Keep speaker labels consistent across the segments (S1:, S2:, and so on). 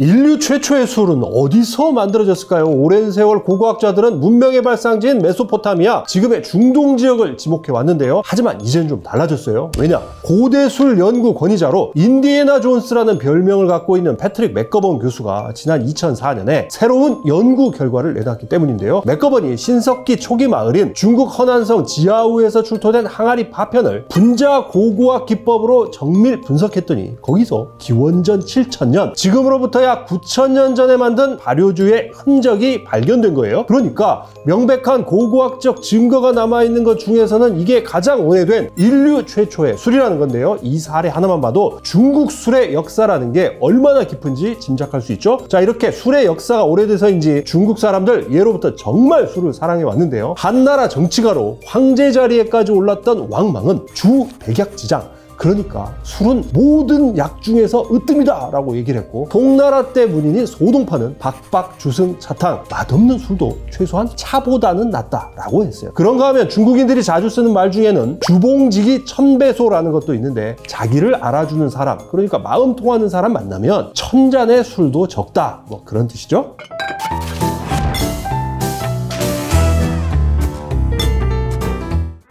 S1: 인류 최초의 술은 어디서 만들어졌을까요? 오랜 세월 고고학자들은 문명의 발상지인 메소포타미아, 지금의 중동 지역을 지목해 왔는데요. 하지만 이제는 좀 달라졌어요. 왜냐? 고대 술 연구 권위자로 인디애나 존스라는 별명을 갖고 있는 패트릭 맥거번 교수가 지난 2004년에 새로운 연구 결과를 내놨기 때문인데요. 맥거번이 신석기 초기 마을인 중국 허난성 지하우에서 출토된 항아리 파편을 분자 고고학 기법으로 정밀 분석했더니 거기서 기원전 7000년, 지금으로부터 약 9000년 전에 만든 발효주의 흔적이 발견된 거예요. 그러니까 명백한 고고학적 증거가 남아있는 것 중에서는 이게 가장 오래된 인류 최초의 술이라는 건데요. 이 사례 하나만 봐도 중국 술의 역사라는 게 얼마나 깊은지 짐작할 수 있죠. 자, 이렇게 술의 역사가 오래돼서인지 중국 사람들 예로부터 정말 술을 사랑해 왔는데요. 한나라 정치가로 황제 자리에까지 올랐던 왕망은 주 백약지장, 그러니까 술은 모든 약 중에서 으뜸이다 라고 얘기를 했고, 송나라 때 문인인 소동파는 박박, 주승, 차탕, 맛없는 술도 최소한 차보다는 낫다 라고 했어요. 그런가 하면 중국인들이 자주 쓰는 말 중에는 주봉지기 천배소라는 것도 있는데, 자기를 알아주는 사람, 그러니까 마음 통하는 사람 만나면 천잔의 술도 적다, 뭐 그런 뜻이죠.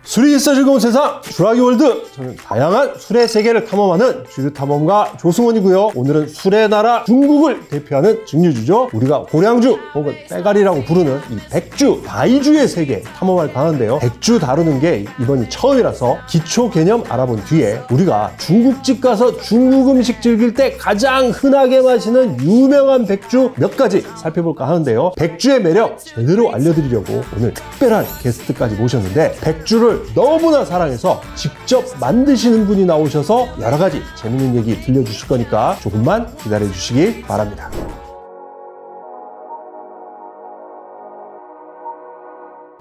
S1: 술이 있어 즐거운 세상, 쥬라기 월드. 저는 다양한 술의 세계를 탐험하는 쥐드 탐험가 조승원이고요. 오늘은 술의 나라 중국을 대표하는 증류주죠. 우리가 고량주 혹은 빼가리라고 부르는 이 백주, 바이주의 세계 탐험할 가는데요. 백주 다루는 게 이번이 처음이라서 기초 개념 알아본 뒤에 우리가 중국집 가서 중국 음식 즐길 때 가장 흔하게 마시는 유명한 백주 몇 가지 살펴볼까 하는데요. 백주의 매력 제대로 알려드리려고 오늘 특별한 게스트까지 모셨는데, 백주를 너무나 사랑해서 직접 만드시는 분이 나오셔서 여러 가지 재밌는 얘기 들려주실 거니까 조금만 기다려 주시기 바랍니다.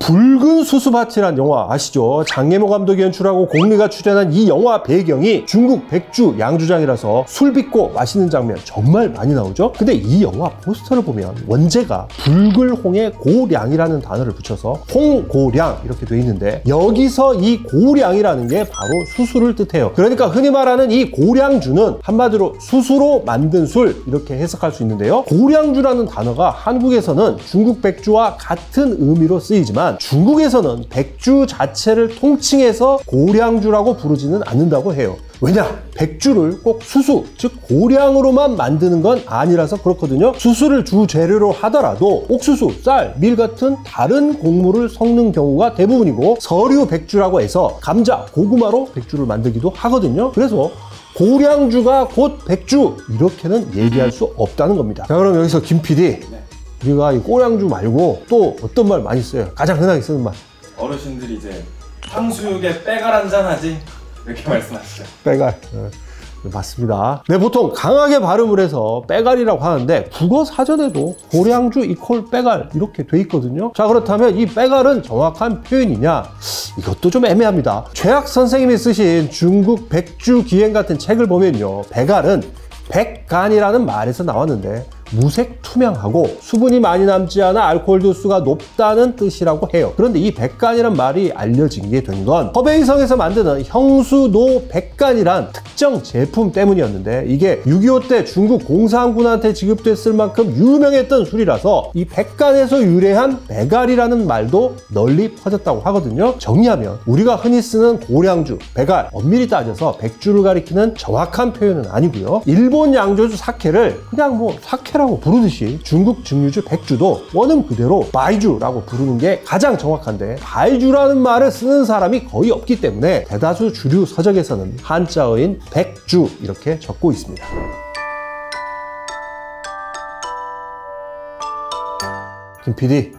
S1: 붉은 수수밭이란 영화 아시죠? 장예모 감독이 연출하고 공리가 출연한 이 영화 배경이 중국 백주 양주장이라서 술 빚고 맛있는 장면 정말 많이 나오죠? 근데 이 영화 포스터를 보면 원제가 붉을홍에 고량이라는 단어를 붙여서 홍고량 이렇게 돼 있는데, 여기서 이 고량이라는 게 바로 수수를 뜻해요. 그러니까 흔히 말하는 이 고량주는 한마디로 수수로 만든 술 이렇게 해석할 수 있는데요. 고량주라는 단어가 한국에서는 중국 백주와 같은 의미로 쓰이지만 중국에서는 백주 자체를 통칭해서 고량주라고 부르지는 않는다고 해요. 왜냐? 백주를 꼭 수수, 즉 고량으로만 만드는 건 아니라서 그렇거든요. 수수를 주 재료로 하더라도 옥수수, 쌀, 밀 같은 다른 곡물을 섞는 경우가 대부분이고, 서류 백주라고 해서 감자, 고구마로 백주를 만들기도 하거든요. 그래서 고량주가 곧 백주, 이렇게는 얘기할 수 없다는 겁니다. 자, 그럼 여기서 김 PD, 우리가 이 고량주 말고 또 어떤 말 많이 써요? 가장 흔하게 쓰는 말.
S2: 어르신들이 이제 탕수육에 빼갈 한잔 하지? 이렇게 말씀하시죠.
S1: 빼갈. 맞습니다. 네, 보통 강하게 발음을 해서 빼갈이라고 하는데 국어 사전에도 고량주 이퀄 빼갈 이렇게 돼 있거든요. 자, 그렇다면 이 빼갈은 정확한 표현이냐? 이것도 좀 애매합니다. 최학 선생님이 쓰신 중국 백주 기행 같은 책을 보면요, 빼갈은 백간이라는 말에서 나왔는데 무색 투명하고 수분이 많이 남지 않아 알코올 도수가 높다는 뜻이라고 해요. 그런데 이 백간이란 말이 알려지게 된 건 허베이성에서 만드는 형수노 백간이란 특정 제품 때문이었는데, 이게 6.25 때 중국 공산군한테 지급됐을 만큼 유명했던 술이라서 이 백간에서 유래한 배갈이라는 말도 널리 퍼졌다고 하거든요. 정리하면 우리가 흔히 쓰는 고량주, 배갈, 엄밀히 따져서 백주를 가리키는 정확한 표현은 아니고요. 일본 양조주 사케를 그냥 뭐 사케라고 부르듯이 중국 증류주 백주도 원음 그대로 바이주라고 부르는 게 가장 정확한데, 바이주라는 말을 쓰는 사람이 거의 없기 때문에 대다수 주류 서적에서는 한자어인 백주 이렇게 적고 있습니다. 김 PD,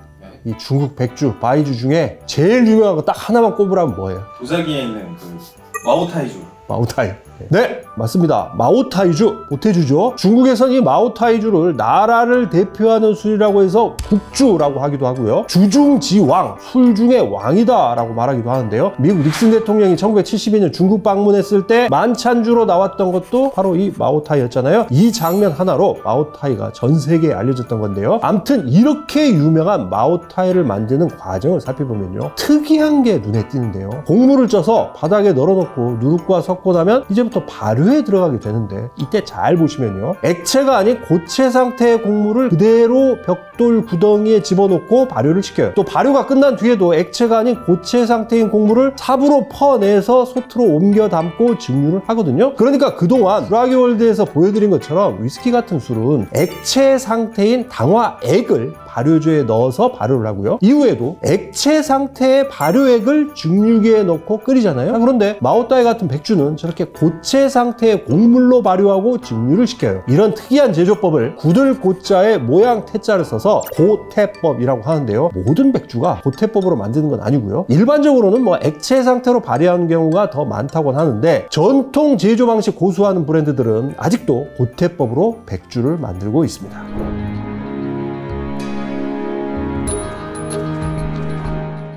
S1: 이 중국 백주, 바이주 중에 제일 유명한 거 딱 하나만 꼽으라면 뭐예요?
S2: 도자기에 있는 그 마오타이주.
S1: 마오타이. 네, 맞습니다. 마오타이주, 보태주죠. 중국에서는 이 마오타이주를 나라를 대표하는 술이라고 해서 국주라고 하기도 하고요. 주중지왕, 술 중의 왕이다 라고 말하기도 하는데요. 미국 닉슨 대통령이 1972년 중국 방문했을 때 만찬주로 나왔던 것도 바로 이 마오타이였잖아요. 이 장면 하나로 마오타이가 전 세계에 알려졌던 건데요. 암튼 이렇게 유명한 마오타이를 만드는 과정을 살펴보면요, 특이한 게 눈에 띄는데요. 곡물을 쪄서 바닥에 널어놓고 누룩과 섞고 나면 이제부터 이때부터 발효에 들어가게 되는데, 이때 잘 보시면요, 액체가 아닌 고체 상태의 곡물을 그대로 벽돌 구덩이에 집어넣고 발효를 시켜요. 또 발효가 끝난 뒤에도 액체가 아닌 고체 상태인 곡물을 삽으로 퍼내서 솥으로 옮겨 담고 증류를 하거든요. 그러니까 그동안 브라기월드에서 보여드린 것처럼 위스키 같은 술은 액체 상태인 당화액을 발효주에 넣어서 발효를 하고요. 이후에도 액체 상태의 발효액을 증류기에 넣고 끓이잖아요. 그런데 마오따이 같은 백주는 저렇게 고체 상태의 곡물로 발효하고 증류를 시켜요. 이런 특이한 제조법을 구들고자의 모양 태자를 써서 고태법이라고 하는데요. 모든 백주가 고태법으로 만드는 건 아니고요. 일반적으로는 뭐 액체 상태로 발효하는 경우가 더 많다고 하는데, 전통 제조 방식 고수하는 브랜드들은 아직도 고태법으로 백주를 만들고 있습니다.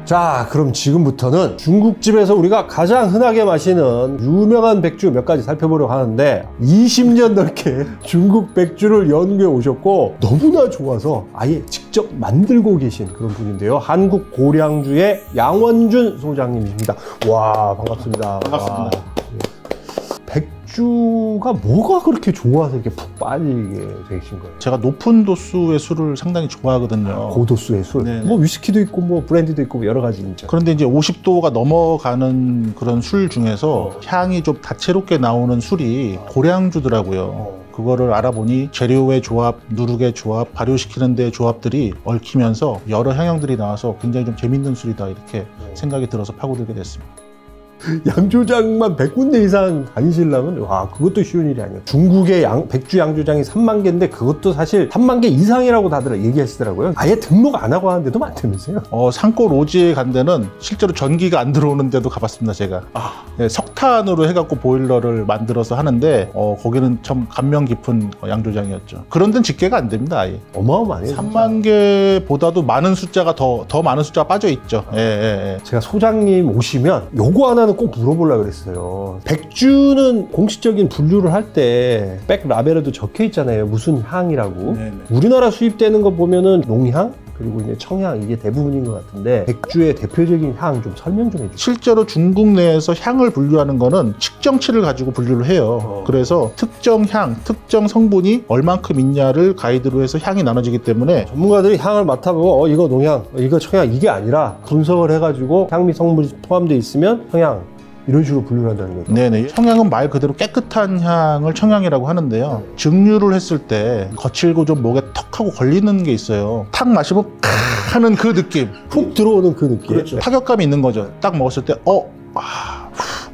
S1: 자, 그럼 지금부터는 중국집에서 우리가 가장 흔하게 마시는 유명한 백주 몇 가지 살펴보려고 하는데, 20년 넘게 중국 백주를 연구해 오셨고 너무나 좋아서 아예 직접 만들고 계신 그런 분인데요. 한국 고량주의 양원준 소장님입니다. 와, 반갑습니다.
S3: 반갑습니다.
S1: 와, 백주가 뭐가 그렇게 좋아서 이렇게 푹 빠지게 되신 거예요?
S3: 제가 높은 도수의 술을 상당히 좋아하거든요.
S1: 고도수의 술.
S3: 네네.
S1: 뭐 위스키도 있고 뭐 브랜디도 있고 여러 가지 있죠.
S3: 그런데 이제 50도가 넘어가는 그런 술 중에서 향이 좀 다채롭게 나오는 술이 고량주더라고요. 그거를 알아보니 재료의 조합, 누룩의 조합, 발효시키는 데 조합들이 얽히면서 여러 향형들이 나와서 굉장히 좀 재밌는 술이다, 이렇게 생각이 들어서 파고들게 됐습니다.
S1: 양조장만 100군데 이상 다니시려면 와, 그것도 쉬운 일이 아니에요. 중국의 백주 양조장이 3만 개인데 그것도 사실 3만 개 이상이라고 다들 얘기하시더라고요. 아예 등록 안 하고 하는 데도 많다면서요.
S3: 산골 오지에 간 데는 실제로 전기가 안 들어오는 데도 가봤습니다, 제가. 네, 석탄으로 해갖고 보일러를 만들어서 하는데 거기는 참 감명 깊은 양조장이었죠. 그런 데는 집계가 안 됩니다, 아예.
S1: 어마어마해요.
S3: 3만 개보다도 많은 숫자가 더 많은 숫자가 빠져 있죠. 예.
S1: 제가 소장님 오시면 요거 하나는 꼭 물어보려고 그랬어요. 백주는 공식적인 분류를 할 때 백 라벨에도 적혀 있잖아요. 무슨 향이라고.
S3: 네네.
S1: 우리나라 수입되는 거 보면은 농향? 그리고 이제 청향, 이게 대부분인 것 같은데, 백주의 대표적인 향 좀 설명 좀 해주세요.
S3: 실제로 중국 내에서 향을 분류하는 거는 측정치를 가지고 분류를 해요. 그래서 특정 향, 특정 성분이 얼만큼 있냐를 가이드로 해서 향이 나눠지기 때문에
S1: 전문가들이 향을 맡아보고 이거 농향, 이거 청향, 이게 아니라 분석을 해가지고 향미 성분이 포함되어 있으면 청향, 이런 식으로 분류를 한다는 거죠.
S3: 네네. 청향은 말 그대로 깨끗한 향을 청향이라고 하는데요. 증류를 했을 때 거칠고 좀 목에 턱 하고 걸리는 게 있어요. 탁 마시고 하는 그 느낌.
S1: 푹 들어오는 그 느낌.
S3: 그렇죠. 타격감이 있는 거죠. 딱 먹었을 때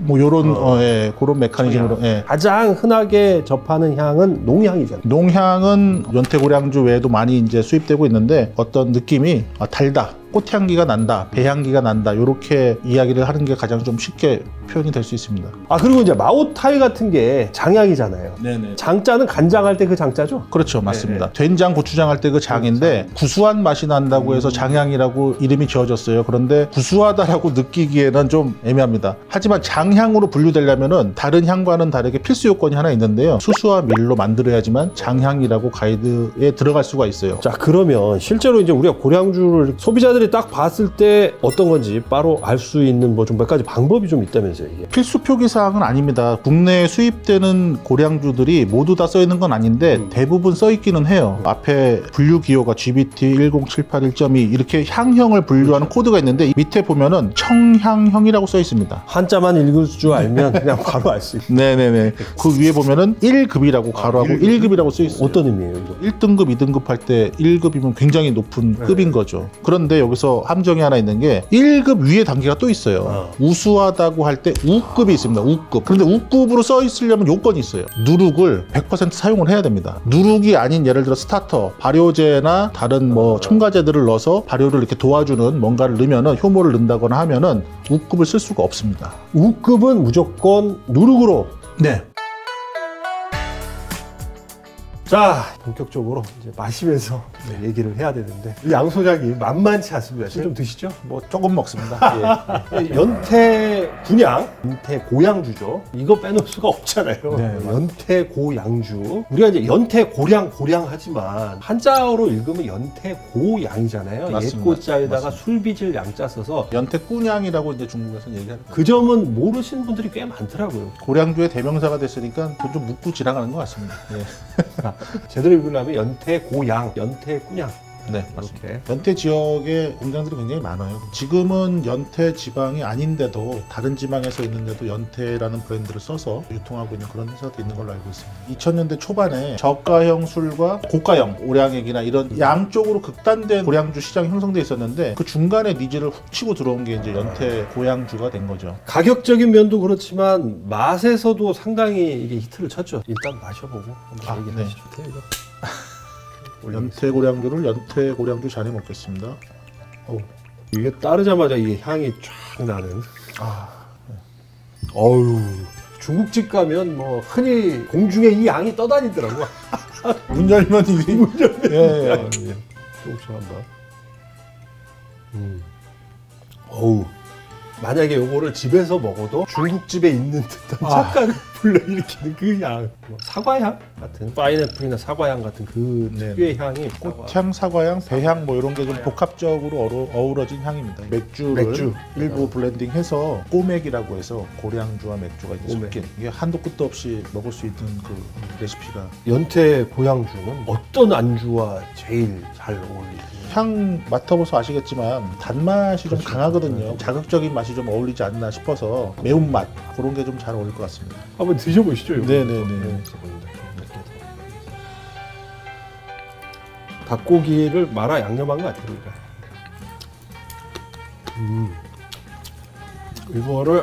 S3: 뭐 요런 그런 메커니즘으로. 예.
S1: 가장 흔하게 접하는 향은 농향이잖아요.
S3: 농향은 연태고량주 외에도 많이 이제 수입되고 있는데, 어떤 느낌이 달다, 꽃향기가 난다, 배향기가 난다, 이렇게 이야기를 하는 게 가장 좀 쉽게 표현이 될 수 있습니다.
S1: 그리고 이제 마오타이 같은 게 장향이잖아요.
S3: 네네.
S1: 장자는 간장할 때 그 장자죠?
S3: 그렇죠, 맞습니다. 된장, 고추장 할 때 그 장인데 구수한 맛이 난다고 해서 장향이라고 이름이 지어졌어요. 그런데 구수하다라고 느끼기에는 좀 애매합니다. 하지만 장향으로 분류되려면은 다른 향과는 다르게 필수 요건이 하나 있는데요. 수수와 밀로 만들어야지만 장향이라고 가이드에 들어갈 수가 있어요.
S1: 자, 그러면 실제로 이제 우리가 고량주를 소비자들이 딱 봤을 때 어떤 건지 바로 알 수 있는 뭐 좀 몇 가지 방법이 좀 있다면서요, 이게?
S3: 필수 표기사항은 아닙니다. 국내에 수입되는 고량주들이 모두 다 써있는 건 아닌데 대부분 써있기는 해요. 앞에 분류 기호가 GBT 10781.2 이렇게 향형을 분류하는 코드가 있는데, 밑에 보면은 청향형이라고 써있습니다.
S1: 한자만 읽을 줄 알면 그냥 바로 알 수 있어요.
S3: 네네네. 그 위에 보면은 1급이라고 가로하고 1급이라고 써있어요.
S1: 어떤 의미예요, 이거?
S3: 1등급, 2등급 할 때 1급이면 굉장히 높은 급인 거죠. 그런데 여기서 함정이 하나 있는 게 1급 위에 단계가 또 있어요. 우수하다고 할 때 우급이 있습니다. 우급. 그런데 우급으로 써 있으려면 요건이 있어요. 누룩을 100% 사용을 해야 됩니다. 누룩이 아닌 예를 들어 스타터, 발효제나 다른 뭐 첨가제들을 넣어서 발효를 이렇게 도와주는 뭔가를 넣으면은, 효모를 넣는다거나 하면은 우급을 쓸 수가 없습니다.
S1: 우급은 무조건 누룩으로.
S3: 네.
S1: 자, 본격적으로 이제 마시면서 얘기를 해야 되는데 양 소장님 만만치 않습니다. 술 좀 드시죠?
S3: 뭐 조금 먹습니다. 예.
S1: 연태 군양, 연태 고양주죠. 이거 빼놓을 수가 없잖아요.
S3: 네,
S1: 연태 고양주. 우리가 이제 연태 고량 고량하지만 한자어로 읽으면 연태 고양이잖아요.
S3: 맞습니다.
S1: 옛고자에다가
S3: 맞습니다.
S1: 술빚을 양자 써서
S3: 연태꾼양이라고 이제 중국에서 얘기하는 거예요.
S1: 그 점은 모르시는 분들이 꽤 많더라고요.
S3: 고량주의 대명사가 됐으니까 그건 좀 묻고 지나가는 것 같습니다. 예.
S1: 제대로 읽으려면 연태 고양, 연태 꾸냥.
S3: 네, 맞습니다.
S1: 이렇게.
S3: 연태 지역에 공장들이 굉장히 많아요. 지금은 연태 지방이 아닌데도 다른 지방에서 있는데도 연태라는 브랜드를 써서 유통하고 있는 그런 회사도 있는 걸로 알고 있습니다. 2000년대 초반에 저가형 술과 고가형 오량액이나 이런 양쪽으로 극단된 고량주 시장이 형성돼 있었는데 그 중간에 니즈를 훅 치고 들어온 게 이제 연태 고양주가 된 거죠.
S1: 가격적인 면도 그렇지만 맛에서도 상당히 이게 히트를 쳤죠. 일단 마셔보고 한번 얘기를
S3: 네.
S1: 하시죠. 이거.
S3: 연태 고량주를 연태 고량주 잔에 먹겠습니다.
S1: 이게 따르자마자 이게 향이 쫙 나는. 어우, 중국집 가면 뭐 흔히 공중에 이 양이 떠다니더라고.
S3: 문 열면 이게 예.
S1: 조금씩 한번. 어우. 만약에 요거를 집에서 먹어도 중국집에 있는 듯한 착각을 불러일으키는 그 향. 뭐 사과향 같은, 파인애플이나 사과향 같은 그
S3: 네.
S1: 특유의 향이
S3: 꽃향, 사과향, 배향 뭐 이런 게 좀 복합적으로 어우러진 향입니다. 맥주를
S1: 맥주.
S3: 일부 블렌딩해서 꼬맥이라고 해서 고량주와 맥주가 이제
S1: 꼬맥.
S3: 섞인 이게 한도 끝도 없이 먹을 수 있는 그 레시피가
S1: 연태 고양주는 어떤 안주와 제일 잘 어울리죠?
S3: 향 맡아보셔서 아시겠지만 단맛이 좀
S1: 그렇죠.
S3: 강하거든요. 자극적인 맛이 좀 어울리지 않나 싶어서 매운맛 그런 게 좀 잘 어울릴 것 같습니다.
S1: 한번 드셔보시죠. 이거.
S3: 네네네.
S1: 닭고기를 말아 양념한 것 같아요. 이거를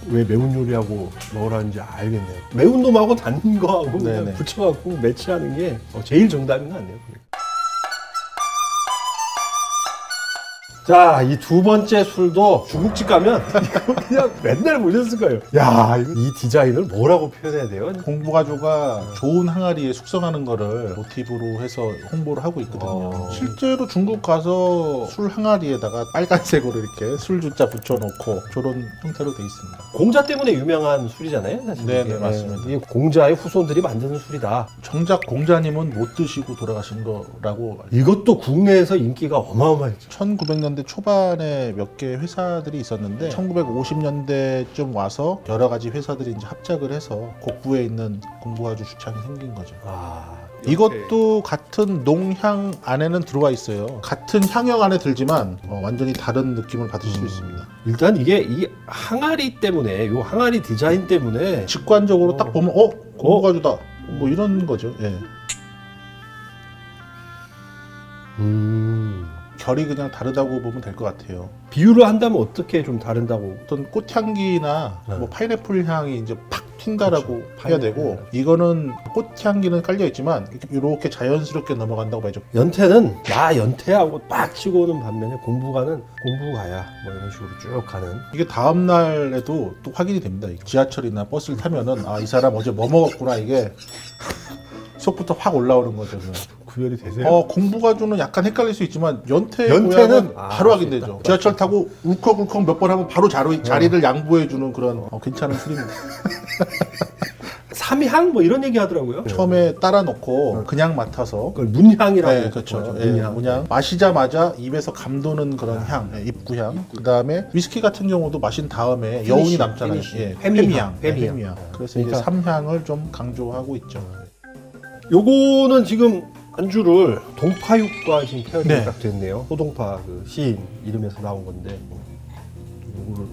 S1: 왜 매운 요리하고 먹으라는지 알겠네요. 매운 놈하고 단 거하고 그냥
S3: 네네.
S1: 붙여갖고 매치하는 게 제일 정답인 것 같네요. 자, 이 두 번째 술도 중국집 가면 이거 그냥 맨날 보셨을 거예요. 야, 이 디자인을 뭐라고 표현해야 돼요?
S3: 공부가주가 좋은 항아리에 숙성하는 거를 모티브로 해서 홍보를 하고 있거든요. 실제로 중국 가서 술 항아리에다가 빨간색으로 이렇게 술 주자 붙여놓고 저런 형태로 돼 있습니다.
S1: 공자 때문에 유명한 술이잖아요, 사실.
S3: 네네,
S1: 이게.
S3: 맞습니다.
S1: 이게 공자의 후손들이 만드는 술이다.
S3: 정작 공자님은 못 드시고 돌아가신 거라고.
S1: 이것도 국내에서 인기가 어마어마했죠.
S3: 1900년대 초반에 몇 개 회사들이 있었는데 1950년대쯤 와서 여러 가지 회사들이 이제 합작을 해서 곡부에 있는 공부가주 주창이 생긴 거죠. 이것도 같은 농향 안에는 들어와 있어요. 같은 향형 안에 들지만 완전히 다른 느낌을 받을 수 있습니다.
S1: 일단 이게 이 항아리 때문에, 요 항아리 디자인 때문에
S3: 직관적으로 딱 보면 공부가주다 뭐 이런 거죠. 예. 결이 그냥 다르다고 보면 될 것 같아요.
S1: 비유를 한다면 어떻게 좀 다른다고?
S3: 어떤 꽃향기나 뭐 파인애플 향이 이제 팍 튄다라고
S1: 그렇죠.
S3: 해야 되고, 이거는 꽃향기는 깔려 있지만 이렇게 자연스럽게 넘어간다고 봐야죠.
S1: 연태는 야 연태하고 빡 치고 오는 반면에 공부가는 공부가야 뭐 이런 식으로 쭉 가는.
S3: 이게 다음 날에도 또 확인이 됩니다. 지하철이나 버스를 타면은 이 사람 어제 뭐 먹었구나, 이게 속부터 확 올라오는 거죠.
S1: 구별이 되세요?
S3: 공부가주는 약간 헷갈릴 수 있지만
S1: 연태는
S3: 연태는
S1: 바로
S3: 바로 확인되죠. 지하철 타고 울컥울컥 몇 번 하면 바로 자리를 양보해주는 그런 괜찮은 술입니다.
S1: 삼향 뭐 이런 얘기 하더라고요.
S3: 처음에 따라 놓고 그냥 맡아서
S1: 그걸 문향이라고.
S3: 네, 그렇죠.
S1: 하죠.
S3: 예, 문향. 마시자마자 입에서 감도는 그런 향, 입구향. 그 다음에 위스키 같은 경우도 마신 다음에 여운이 남잖아요.
S1: 피니쉬.
S3: 회미향.
S1: 회미향.
S3: 그래서
S1: 그러니까
S3: 이제 삼향을 좀 강조하고 있죠.
S1: 요거는 지금 안주를 동파육과 지금 페어링이
S3: 네.
S1: 딱 됐네요. 소동파 그 시인 이름에서 나온 건데 요거를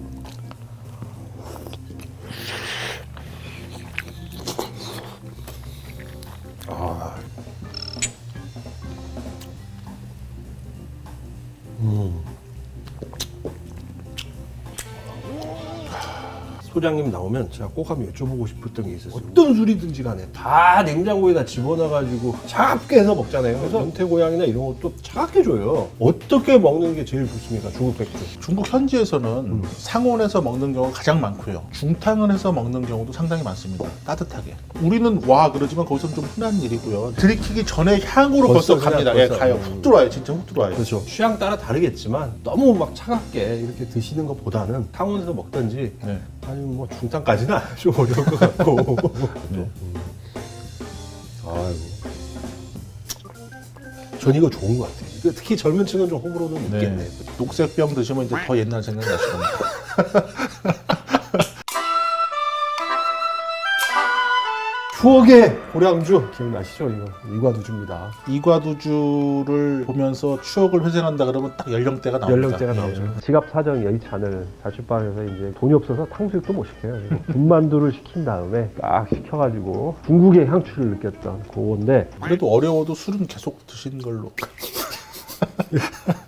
S1: 소장님 나오면 제가 꼭 한번 여쭤보고 싶었던 게 있었어요. 어떤 술이든지 간에 다 냉장고에다 집어넣어가지고 차갑게 해서 먹잖아요. 그래서 연태고양이나 이런 것도 차갑게 줘요. 어떻게 먹는 게 제일 좋습니까? 중국 백주.
S3: 중국 현지에서는 상온에서 먹는 경우가 가장 많고요. 중탕을 해서 먹는 경우도 상당히 많습니다. 따뜻하게. 우리는 와 그러지만 거기서는 좀 흔한 일이고요. 들이키기 전에 향으로 벌써 갑니다. 예, 가요. 훅 들어와요. 진짜 훅 들어와요.
S1: 그렇죠. 취향 따라 다르겠지만 너무 막 차갑게 이렇게 드시는 것보다는 상온에서 먹든지
S3: 네.
S1: 아니면 뭐 중탕까지는 좀 어려울 것 같고.
S3: 네.
S1: 아이고. 전 이거 좋은 것 같아요. 이거 특히 젊은 층은 좀 호불호는
S3: 네.
S1: 있겠네요.
S3: 녹색병 드시면 이제 더 옛날 생각나실 겁니다.
S1: 추억의 고량주 기억나시죠? 이거 이과두주입니다.
S3: 이과두주를 보면서 추억을 회상한다 그러면 딱 연령대가 나옵니다.
S1: 연령대가
S3: 예.
S1: 나오죠.
S4: 지갑 사정 여의치 않을 자취방에서 이제 돈이 없어서 탕수육도 못 시켜요. 그래서 군만두를 시킨 다음에 딱 시켜가지고 중국의 향취를 느꼈던 그건데
S3: 그래도 어려워도 술은 계속 드시는 걸로.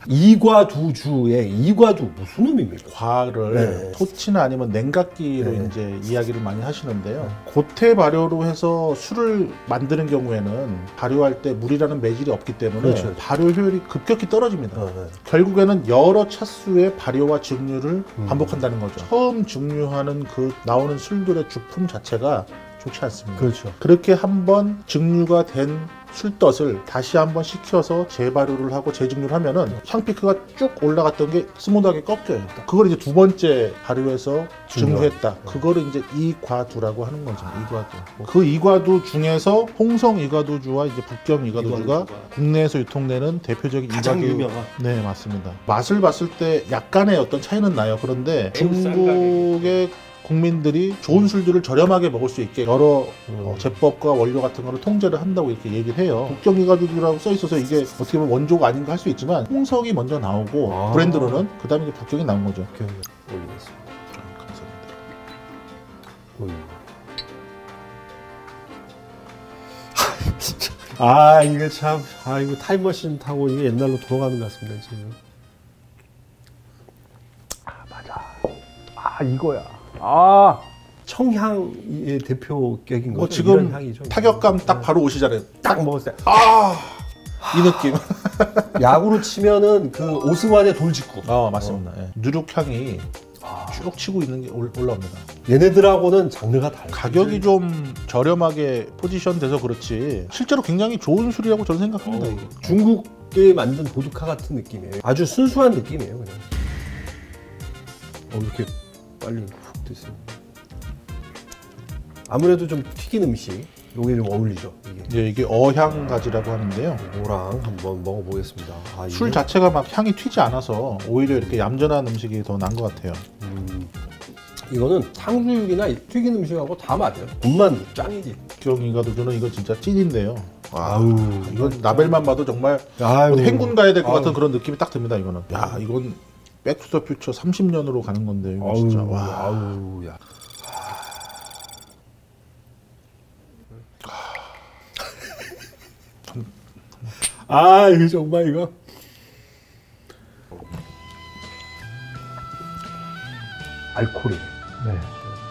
S1: 이과두주의 이과두 무슨 의미입니까?
S3: 과를
S1: 네.
S3: 토치나 아니면 냉각기로
S1: 네.
S3: 이제 이야기를 많이 하시는데요. 고태 발효로 해서 술을 만드는 경우에는 발효할 때 물이라는 매질이 없기 때문에
S1: 그렇죠.
S3: 발효 효율이 급격히 떨어집니다.
S1: 네.
S3: 결국에는 여러 차수의 발효와 증류를 반복한다는 거죠. 처음 증류하는 그 나오는 술들의 주품 자체가 좋지 않습니다.
S1: 그렇죠.
S3: 그렇게 한번 증류가 된 술덫을 다시 한번 식혀서 재발효를 하고 재증류를 하면은 향피크가 쭉 올라갔던 게 스무드하게 꺾여요. 그걸 이제 두 번째 발효해서 증류했다. 그거를 이제 이과두라고 하는 거죠. 이과두. 그 이과두 중에서 홍성 이과두주와 이제 북경 이과두주가 국내에서 유통되는 대표적인
S1: 가장
S3: 이과두.
S1: 유명한.
S3: 네, 맞습니다. 맛을 봤을 때 약간의 어떤 차이는 나요. 그런데 중국의 국민들이 좋은 술들을 저렴하게 먹을 수 있게 여러 제법과 원료 같은 거를 통제를 한다고 이렇게 얘기를 해요. 북경이과두라고 써 있어서 이게 어떻게 보면 원조가 아닌가 할 수 있지만 홍성이 먼저 나오고 브랜드로는 그 다음에 이제 북경이 나온 거죠.
S1: 올리겠습니다.
S3: 감사합니다.
S1: 아 이게 참, 아 이거 타임머신 타고 이게 옛날로 돌아가는 것 같습니다 지금.
S4: 아 맞아. 아 이거야. 아
S1: 청향의 대표격인 거죠.
S3: 지금
S1: 이런 향이죠.
S3: 타격감 딱 바로 오시잖아요.
S1: 딱 먹었을 때
S3: 이 느낌.
S1: 야구로 치면은 그 오승환의 돌직구.
S3: 맞습니다. 예. 누룩향이 쭉 치고 있는 게 올라옵니다.
S1: 얘네들하고는 장르가 달라요.
S3: 가격이 좀 저렴하게 포지션 돼서 그렇지 실제로 굉장히 좋은 술이라고 저는 생각합니다. 이게.
S1: 중국에 만든 보드카 같은 느낌이에요. 아주 순수한 느낌이에요 그냥. 이렇게 빨리 훅 드세요. 아무래도 좀 튀긴 음식 요게 좀 어울리죠 이게.
S3: 이게 어향가지라고 하는데요.
S1: 이거랑 한번 먹어보겠습니다.
S3: 술 자체가 막 향이 튀지 않아서 오히려 이렇게 얌전한 음식이 더 나은 것 같아요.
S1: 이거는 탕수육이나 튀긴 음식하고 다 맞아요. 군만두 짱이지.
S3: 북경이과두주는 이거 진짜 찐인데요.
S1: 아우
S3: 이건 라벨만 봐도 정말
S1: 아유.
S3: 어디 행군 가야 될 것
S1: 아유.
S3: 같은 그런 느낌이 딱 듭니다. 이거는. 야 이건 백투더 퓨처 30년으로 가는 건데 이거 진짜
S1: 아우,
S3: 와.
S1: 아우 야. 아 이거 정말 이거.
S4: 알코올이. 네.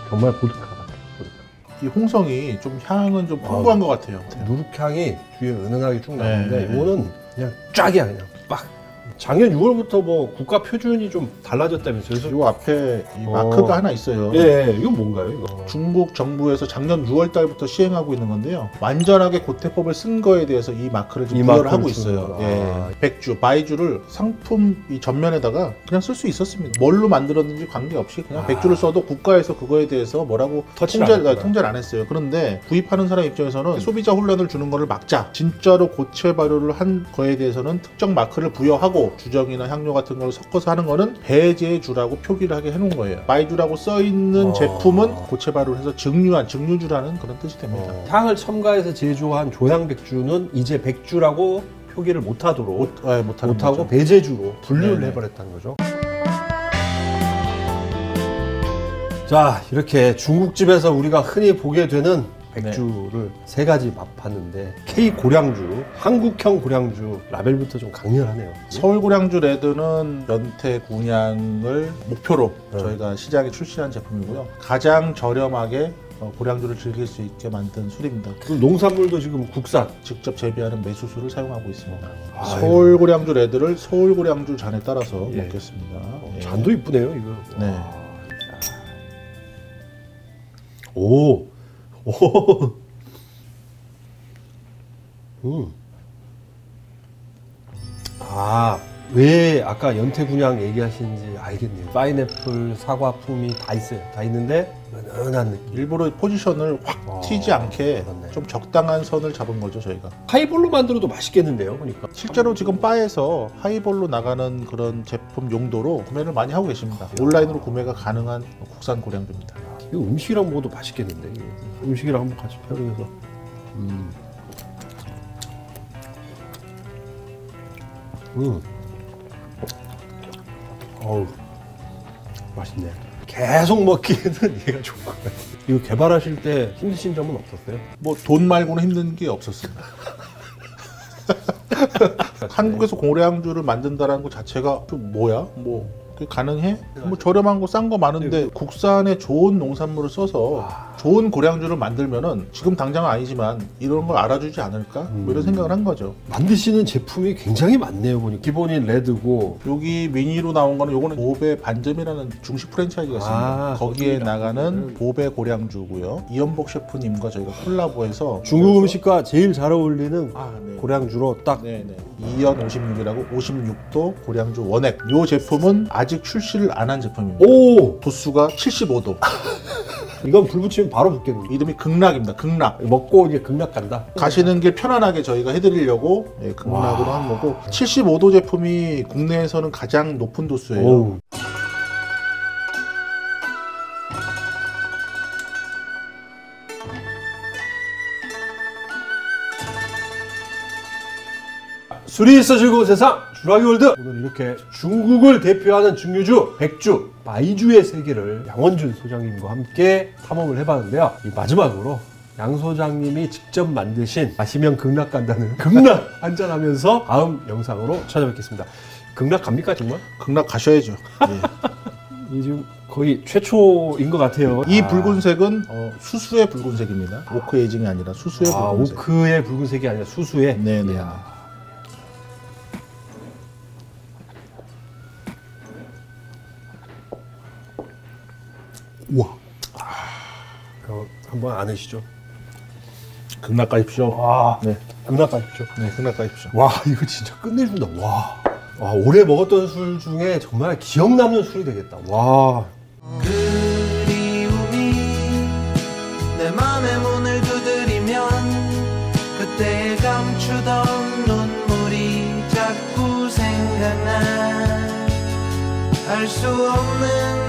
S4: 정말 보드카 같아. 보드카.
S3: 이 홍성이 좀 향은 좀 풍부한 것 같아요.
S1: 누룩향이 뒤에 은은하게 쭉 나오는데
S3: 네.
S1: 이거는 그냥 쫙이야 그냥 빡. 작년 6월부터 뭐 국가 표준이 좀 달라졌다면서요? 그래서
S3: 이 앞에 이 마크가 하나 있어요.
S1: 예, 이건 뭔가요 이거?
S3: 중국 정부에서 작년 6월 달부터 시행하고 있는 건데요. 완전하게 고태법을 쓴 거에 대해서 이 마크를 좀
S1: 이
S3: 부여를
S1: 마크를
S3: 하고
S1: 주는
S3: 있어요.
S1: 거구나.
S3: 예. 백주, 바이주를 상품 이 전면에다가 그냥 쓸 수 있었습니다. 뭘로 만들었는지 관계없이 그냥 백주를 써도 국가에서 그거에 대해서 뭐라고
S1: 터치를 안 했구나.
S3: 통제를 안 했어요. 그런데 구입하는 사람 입장에서는 소비자 혼란을 주는 거를 막자. 진짜로 고체 발효를 한 거에 대해서는 특정 마크를 부여하고 주정이나 향료 같은 걸 섞어서 하는 거는 배제주라고 표기를 하게 해놓은 거예요. 바이주라고 써있는 제품은 고체 발효를 해서 증류주라는 그런 뜻이 됩니다.
S1: 향을 첨가해서 제조한 조향 백주는 이제 백주라고 표기를 못하도록
S3: 못하는
S1: 못하고
S3: 거죠.
S1: 배제주로 분류를
S3: 네네.
S1: 해버렸다는 거죠. 자, 이렇게 중국집에서 우리가 흔히 보게 되는 백주를 세 가지 맛봤는데 K 고량주, 한국형 고량주 라벨부터 좀 강렬하네요.
S3: 서울 고량주 레드는 연태 군양을 목표로 저희가 시장에 출시한 제품이고요. 가장 저렴하게 고량주를 즐길 수 있게 만든 술입니다.
S1: 그리고 농산물도 지금 국산.
S3: 직접 재배하는 매수수를 사용하고 있습니다.
S1: 아,
S3: 서울 고량주 레드를 서울 고량주 잔에 따라서
S1: 예.
S3: 먹겠습니다. 예.
S1: 잔도 이쁘네요, 이거.
S3: 네.
S1: 와. 오. 오. 아, 왜 아까 연태군양 얘기하시는지 알겠네요. 파인애플, 사과 풍미 다 있어요. 다 있는데 은은한 느낌.
S3: 일부러 포지션을 확 튀지 않게
S1: 그렇네.
S3: 좀 적당한 선을 잡은 거죠, 저희가.
S1: 하이볼로 만들어도 맛있겠는데요, 그러니까.
S3: 실제로 지금 바에서 하이볼로 나가는 그런 제품 용도로 구매를 많이 하고 계십니다. 온라인으로 구매가 가능한 국산 고량주입니다.
S1: 이거 음식이랑 먹어도 맛있겠는데. 이거. 음식이랑 한번 같이 페어링해서. 어우, 맛있네. 계속 먹기에는 얘가 좋은 것 같아요. 이거 개발하실 때 힘드신 점은 없었어요?
S3: 뭐 돈 말고는 힘든 게 없었습니다. 한국에서 고량주를 만든다는 것 자체가 좀 뭐야? 뭐 그게 가능해? 뭐 저렴한 거 싼 거 많은데 국산의 좋은 농산물을 써서 좋은 고량주를 만들면은 지금 당장은 아니지만 이런 걸 알아주지 않을까? 뭐 이런 생각을 한 거죠.
S1: 만드시는 제품이 굉장히 많네요, 보니까. 기본이 레드고.
S3: 여기 미니로 나온 거는 요거는 보배 반점이라는 중식 프랜차이즈가 있습니다. 거기에 나가는 보배 고량주고요. 이연복 셰프님과 저희가 콜라보해서
S1: 중국 음식과 제일 잘 어울리는
S3: 네.
S1: 고량주로 딱.
S3: 네네. 2연 56이라고 56도 고량주 원액. 이 제품은 아직 출시를 안 한 제품입니다.
S1: 오!
S3: 도수가 75도.
S1: 이건 불 붙이면 바로 붙겠는데.
S3: 이름이 극락입니다. 극락.
S1: 먹고 이제 극락 간다.
S3: 가시는 길 편안하게 저희가 해드리려고 극락으로 한 거고 75도 제품이 국내에서는 가장 높은 도수예요.
S1: 오우. 술이 있어 즐거운 세상 주라기 월드. 오늘 이렇게 중국을 대표하는 증류주 백주 마이주의 세계를 양원준 소장님과 함께 탐험을 해봤는데요. 이 마지막으로 양 소장님이 직접 만드신 마시면 극락 간다는 극락 한잔하면서 다음 영상으로 찾아뵙겠습니다. 극락 갑니까 정말?
S3: 극락 가셔야죠. 예.
S1: 이 지금 거의 최초인 것 같아요.
S3: 이 붉은색은 수수의 붉은색입니다. 오크 에이징이 아니라 수수의 붉은색.
S1: 오크의 붉은색이 아니라 수수의.
S3: 네네.
S1: 이야. 우와. 한번 안으시죠.
S3: 극락 가십시오.
S1: 와.
S3: 네.
S1: 극락 가십시오.
S3: 네, 극락 가십시오.
S1: 와, 이거 진짜 끝내준다. 와. 와, 올해 먹었던 술 중에 정말 기억 남는 술이 되겠다. 와.
S5: 그리움이 내 맘의 문을 두드리면 그때 감추던 눈물이 자꾸 생각나 알 수 없는